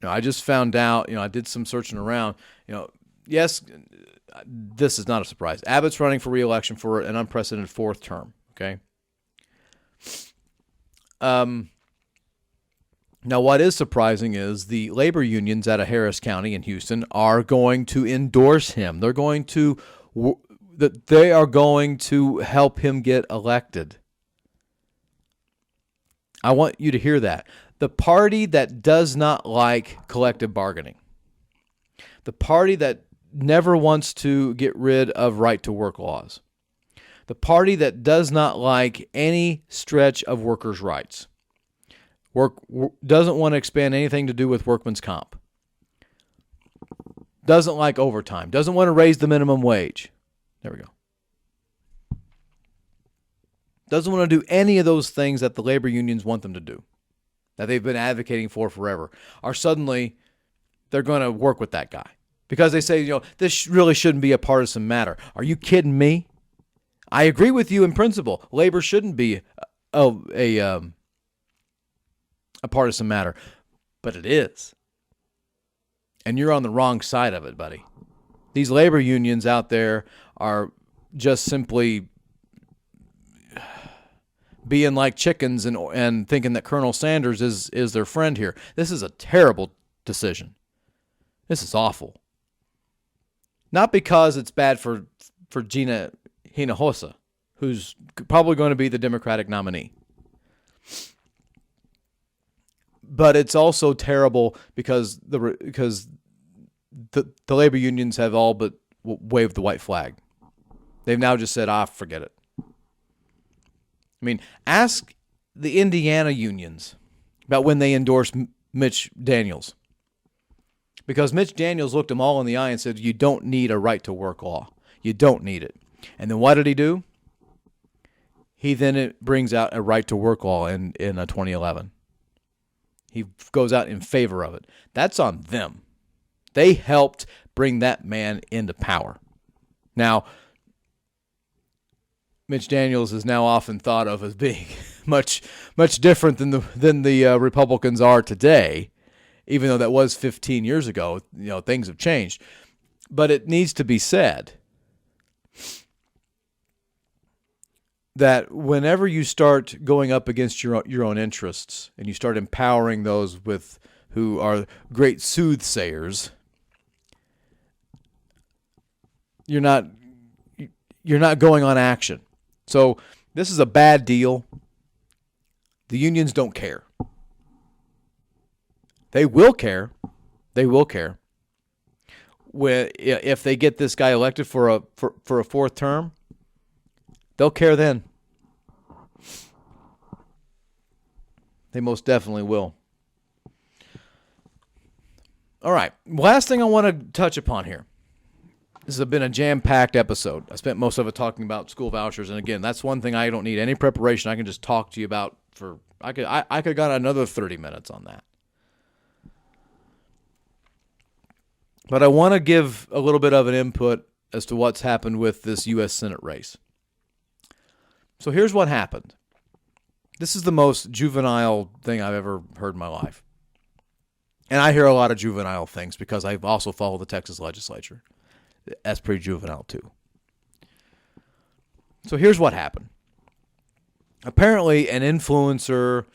I just found out, I did some searching around. Yes, this is not a surprise. Abbott's running for re-election for an unprecedented fourth term, okay? Now, what is surprising is the labor unions out of Harris County in Houston are going to endorse him. They are going to help him get elected. I want you to hear that. The party that does not like collective bargaining, the party that never wants to get rid of right-to-work laws, the party that does not like any stretch of workers' rights, doesn't want to expand anything to do with workman's comp, doesn't like overtime, doesn't want to raise the minimum wage. There we go. Doesn't want to do any of those things that the labor unions want them to do, that they've been advocating for forever, are suddenly, they're going to work with that guy. Because they say, this really shouldn't be a partisan matter. Are you kidding me? I agree with you in principle. Labor shouldn't be a partisan matter, but it is. And you're on the wrong side of it, buddy. These labor unions out there are just simply being like chickens and thinking that Colonel Sanders is their friend here. This is a terrible decision. This is awful. Not because it's bad for Gina Hinojosa, who's probably going to be the Democratic nominee. But it's also terrible because the labor unions have all but waved the white flag. They've now just said, forget it. Ask the Indiana unions about when they endorsed Mitch Daniels. Because Mitch Daniels looked them all in the eye and said, you don't need a right-to-work law. You don't need it. And then what did he do? He then brings out a right-to-work law in 2011. He goes out in favor of it. That's on them. They helped bring that man into power. Now, Mitch Daniels is now often thought of as being much different than the Republicans are today, even though that was 15 years ago. Things have changed. But it needs to be said that whenever you start going up against your own interests and you start empowering those who are great soothsayers, you're not going on action. So this is a bad deal. The unions don't care. They will care. They will care. If they get this guy elected for a fourth term, they'll care then. They most definitely will. All right. Last thing I want to touch upon here. This has been a jam-packed episode. I spent most of it talking about school vouchers, and again, that's one thing I don't need any preparation. I can just talk to you about for. I could have got another 30 minutes on that. But I want to give a little bit of an input as to what's happened with this U.S. Senate race. So here's what happened. This is the most juvenile thing I've ever heard in my life. And I hear a lot of juvenile things because I also follow the Texas legislature. That's pretty juvenile too. So here's what happened. Apparently, an influencer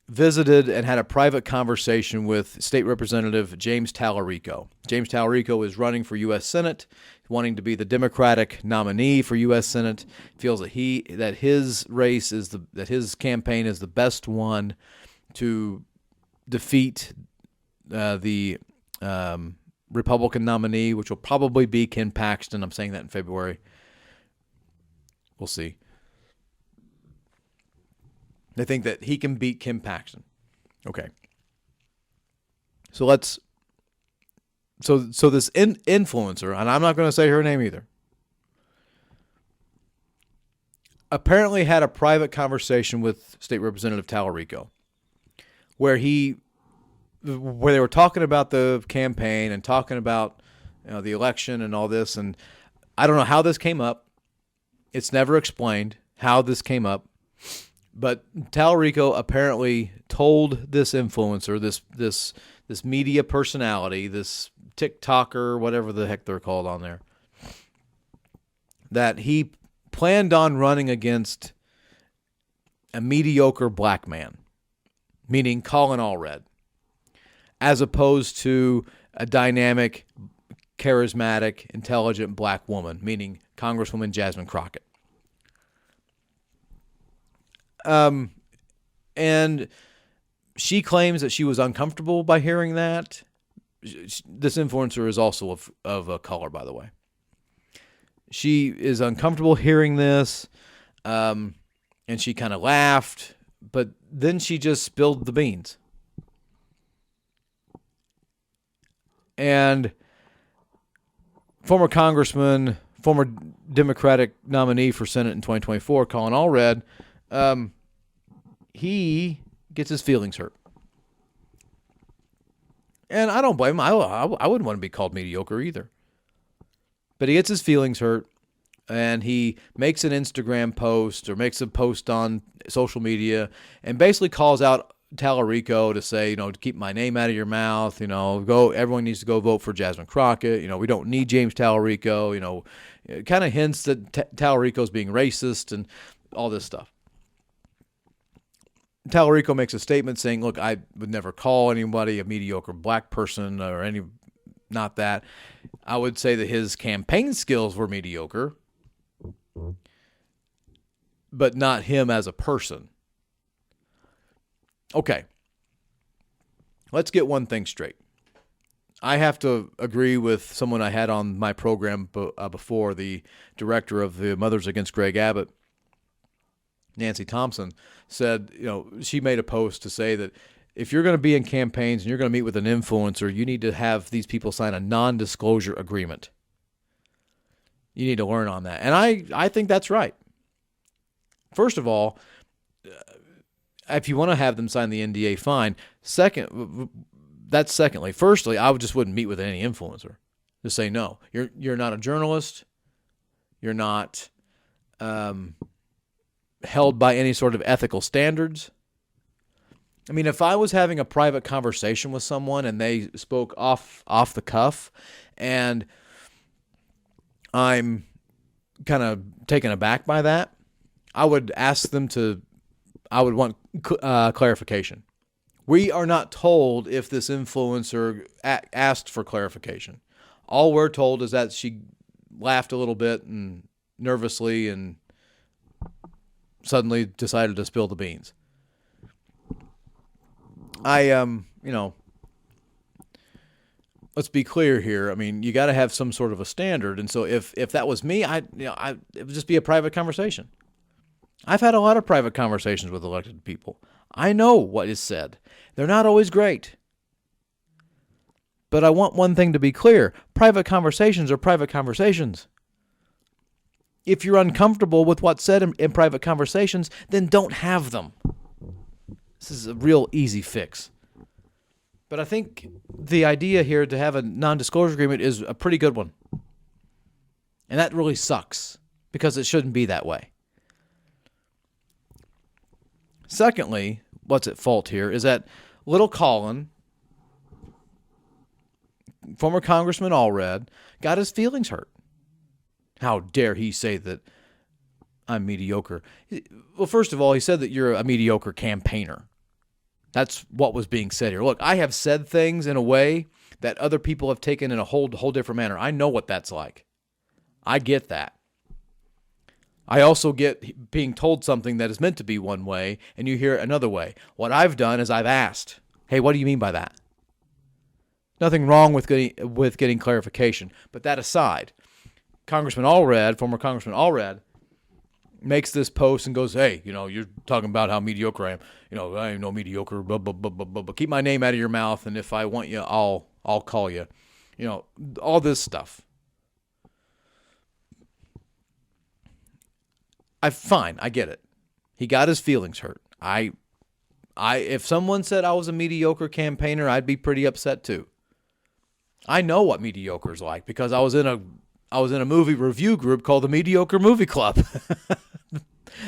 visited and had a private conversation with State Representative James Tallarico. James Tallarico is running for U.S. Senate, wanting to be the Democratic nominee for U.S. Senate. Feels that his race is that his campaign is the best one to defeat the Republican nominee, which will probably be Ken Paxton. I'm saying that in February. We'll see. They think that he can beat Ken Paxton. Okay. So this influencer, and I'm not going to say her name either, apparently had a private conversation with State Representative Tallarico, where they were talking about the campaign and talking about the election and all this, and I don't know how this came up. It's never explained how this came up. But Tallarico apparently told this influencer, this media personality, this TikToker, whatever the heck they're called on there, that he planned on running against a mediocre black man, meaning Colin Allred, as opposed to a dynamic, charismatic, intelligent black woman, meaning Congresswoman Jasmine Crockett. And she claims that she was uncomfortable by hearing that. This influencer is also of a color, by the way. She is uncomfortable hearing this, and she kind of laughed, but then she just spilled the beans. And former congressman, former Democratic nominee for Senate in 2024, Colin Allred, he gets his feelings hurt. And I don't blame him. I wouldn't want to be called mediocre either. But he gets his feelings hurt, and he makes an Instagram post or makes a post on social media and basically calls out Tallarico to say, to keep my name out of your mouth, everyone needs to go vote for Jasmine Crockett. We don't need James Tallarico, it kind of hints that Tallarico's being racist and all this stuff. Tallarico makes a statement saying, look, I would never call anybody a mediocre black person or not that. I would say that his campaign skills were mediocre, but not him as a person. Okay. Let's get one thing straight. I have to agree with someone I had on my program before, the director of the Mothers Against Greg Abbott, Nancy Thompson, said, she made a post to say that if you're going to be in campaigns and you're going to meet with an influencer, you need to have these people sign a non-disclosure agreement. You need to learn on that. And I think that's right. First of all, if you want to have them sign the NDA, fine. Secondly. Firstly, I just wouldn't meet with any influencer. Just say, no, you're not a journalist. You're not held by any sort of ethical standards. I mean, if I was having a private conversation with someone and they spoke off the cuff and I'm kind of taken aback by that, I would want clarification. We are not told if this influencer asked for clarification. All we're told is that she laughed a little bit and nervously and suddenly decided to spill the beans. Let's be clear here. I mean, you got to have some sort of a standard. And so if that was me, it would just be a private conversation. I've had a lot of private conversations with elected people. I know what is said. They're not always great. But I want one thing to be clear. Private conversations are private conversations. If you're uncomfortable with what's said in private conversations, then don't have them. This is a real easy fix. But I think the idea here to have a non-disclosure agreement is a pretty good one. And that really sucks because it shouldn't be that way. Secondly, what's at fault here is that little Colin, former Congressman Allred, got his feelings hurt. How dare he say that I'm mediocre? Well, first of all, he said that you're a mediocre campaigner. That's what was being said here. Look, I have said things in a way that other people have taken in a whole different manner. I know what that's like. I get that. I also get being told something that is meant to be one way, and you hear it another way. What I've done is I've asked, hey, what do you mean by that? Nothing wrong with getting clarification. But that aside, Congressman Allred, former Congressman Allred, makes this post and goes, hey, you're talking about how mediocre I am. I ain't no mediocre, blah, blah, blah, blah, blah, blah. Keep my name out of your mouth, and if I want you, I'll call you. All this stuff. Fine, I get it. He got his feelings hurt. If someone said I was a mediocre campaigner, I'd be pretty upset too. I know what mediocre is like because I was in a movie review group called the Mediocre Movie Club.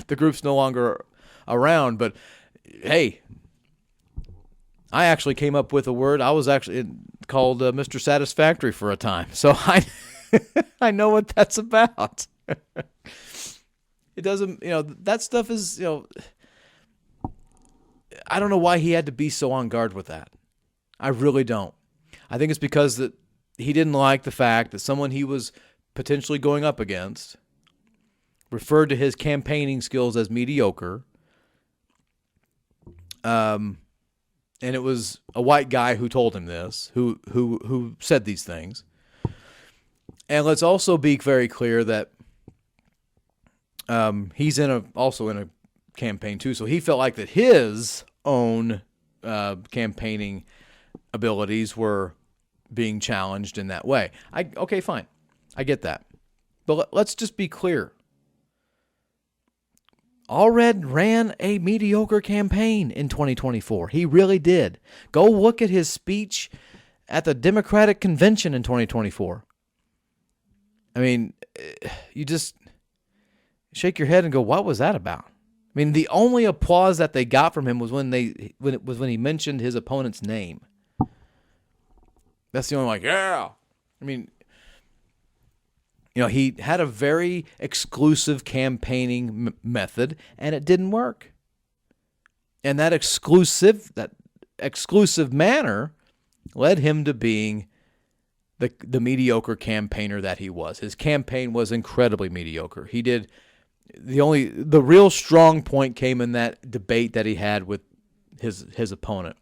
The group's no longer around, but hey, I actually came up with a word. I was actually called Mr. Satisfactory for a time, so I know what that's about. It doesn't, that stuff is, I don't know why he had to be so on guard with that. I really don't. I think it's because that he didn't like the fact that someone he was potentially going up against referred to his campaigning skills as mediocre. And it was a white guy who told him this, who said these things. And let's also be very clear that he's also in a campaign too, so he felt like that his own campaigning abilities were being challenged in that way. Okay, fine, I get that, but let's just be clear. Allred ran a mediocre campaign in 2024. He really did. Go look at his speech at the Democratic Convention in 2024. I mean, you just shake your head and go, what was that about? I mean, the only applause that they got from him was when he mentioned his opponent's name. That's the only yeah. I mean, he had a very exclusive campaigning method, and it didn't work. And that exclusive manner led him to being the mediocre campaigner that he was. His campaign was incredibly mediocre. He did the real strong point came in that debate that he had with his opponent.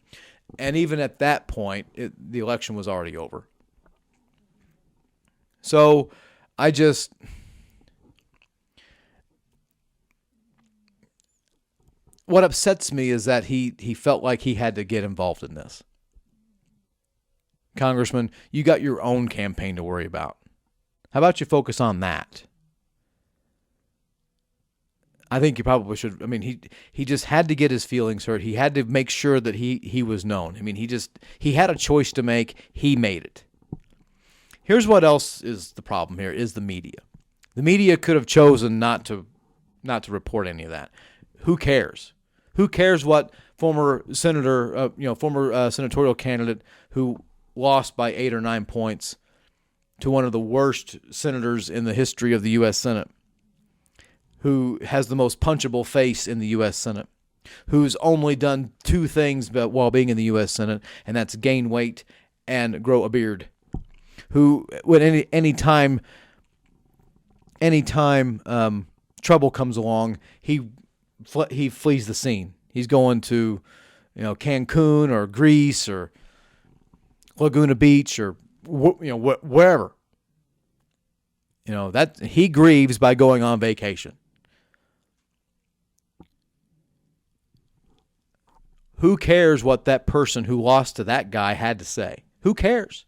And even at that point, the election was already over. So what upsets me is that he felt like he had to get involved in this. Congressman, you got your own campaign to worry about. How about you focus on that? I think you probably should. I mean, he just had to get his feelings hurt. He had to make sure that he was known. I mean, he had a choice to make. He made it. Here's what else is the problem here, is the media. The media could have chosen not to report any of that. Who cares? Who cares what former senatorial candidate who lost by 8 or 9 points to one of the worst senators in the history of the U.S. Senate, who has the most punchable face in the U.S. Senate, who's only done 2 things while being in the U.S. Senate, and that's gain weight and grow a beard, who, when any time trouble comes along, he flees the scene. He's going to, Cancun or Greece or Laguna Beach or wherever. That he grieves by going on vacation. Who cares what that person who lost to that guy had to say? Who cares?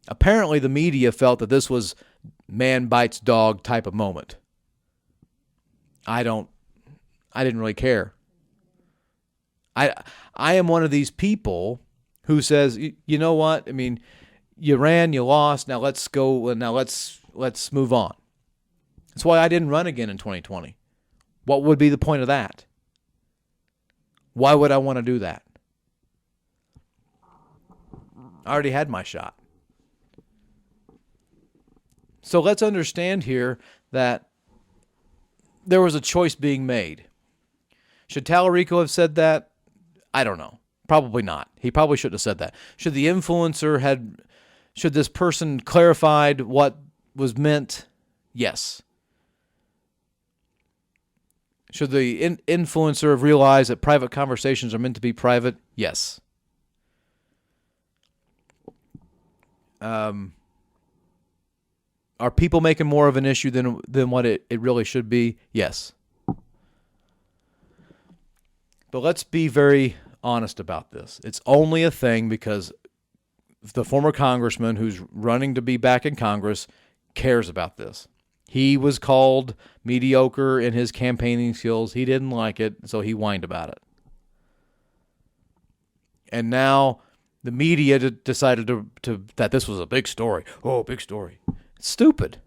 Apparently, the media felt that this was man bites dog type of moment. I didn't really care. I am one of these people who says, you know what? I mean, you ran, you lost. Now let's go. Now let's move on. That's why I didn't run again in 2020. What would be the point of that? Why would I want to do that? I already had my shot. So let's understand here that there was a choice being made. Should Tallarico have said that? I don't know. Probably not. He probably shouldn't have said that. Should this person clarified what was meant? Yes. Should the influencer have realized that private conversations are meant to be private? Yes. Are people making more of an issue than what it really should be? Yes. But let's be very honest about this. It's only a thing because the former congressman who's running to be back in Congress cares about this. He was called mediocre in his campaigning skills. He didn't like it, so he whined about it. And now the media decided that this was a big story. Oh, big story. It's stupid.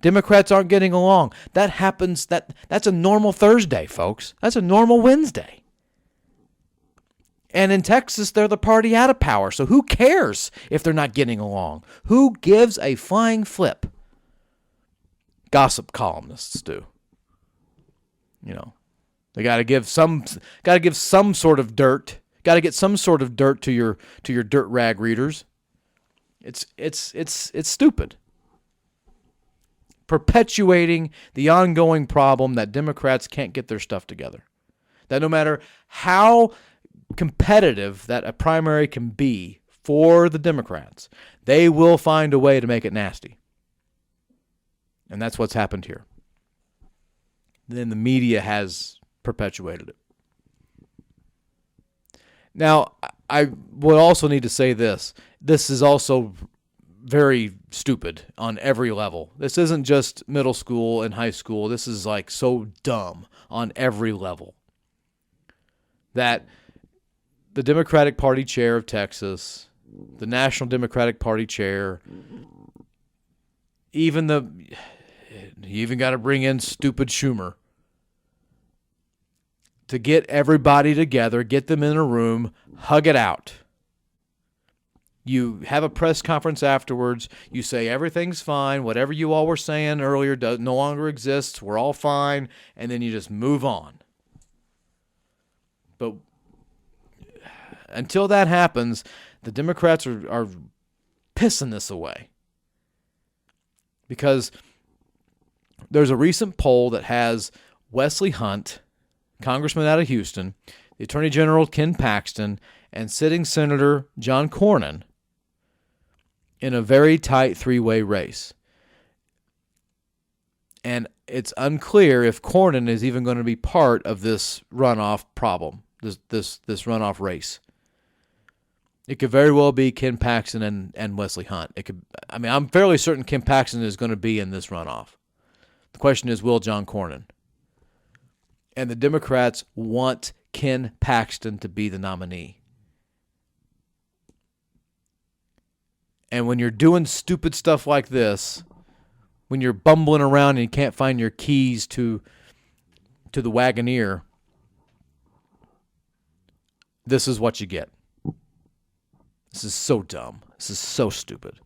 Democrats aren't getting along. That happens. That's a normal Thursday, folks. That's a normal Wednesday. And in Texas, they're the party out of power. So who cares if they're not getting along? Who gives a flying flip? Gossip columnists do. You know, they got to give some sort of dirt. Got to get some sort of dirt to your dirt rag readers. It's stupid. Perpetuating the ongoing problem that Democrats can't get their stuff together. That no matter how competitive that a primary can be for the Democrats, they will find a way to make it nasty. And that's what's happened here. Then the media has perpetuated it. Now, I would also need to say this. This is also very stupid on every level. This isn't just middle school and high school. This is like so dumb on every level. That the Democratic Party chair of Texas, the National Democratic Party chair, you even got to bring in stupid Schumer to get everybody together, get them in a room, hug it out. You have a press conference afterwards. You say everything's fine. Whatever you all were saying earlier no longer exists. We're all fine. And then you just move on. But until that happens, the Democrats are pissing this away. Because there's a recent poll that has Wesley Hunt, congressman out of Houston, the Attorney General Ken Paxton, and sitting Senator John Cornyn in a very tight three-way race. And it's unclear if Cornyn is even going to be part of this runoff problem, this runoff race. It could very well be Ken Paxton and Wesley Hunt. I'm fairly certain Ken Paxton is going to be in this runoff. The question is, will John Cornyn? And the Democrats want Ken Paxton to be the nominee. And when you're doing stupid stuff like this, when you're bumbling around and you can't find your keys to the Wagoneer, this is what you get. This is so dumb. This is so stupid.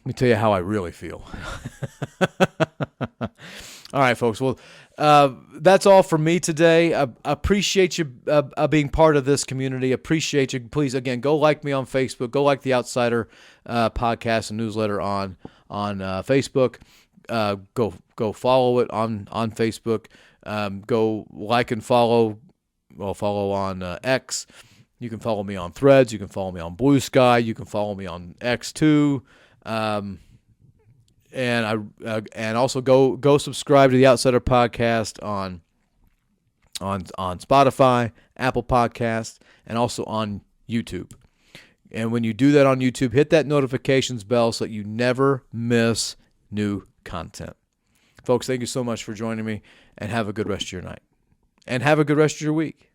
Let me tell you how I really feel. All right, folks. Well, that's all from me today. I appreciate you being part of this community. Appreciate you. Please, again, go like me on Facebook. Go like the Outsider podcast and newsletter on Facebook. Go follow it on Facebook. Go like and follow. Well, follow on X. You can follow me on Threads. You can follow me on Blue Sky. You can follow me on X too. And also go subscribe to the Outsider podcast on on Spotify, Apple Podcasts, and also on YouTube. And when you do that on YouTube, hit that notifications bell so that you never miss new content. Folks, thank you so much for joining me, and have a good rest of your night. And have a good rest of your week.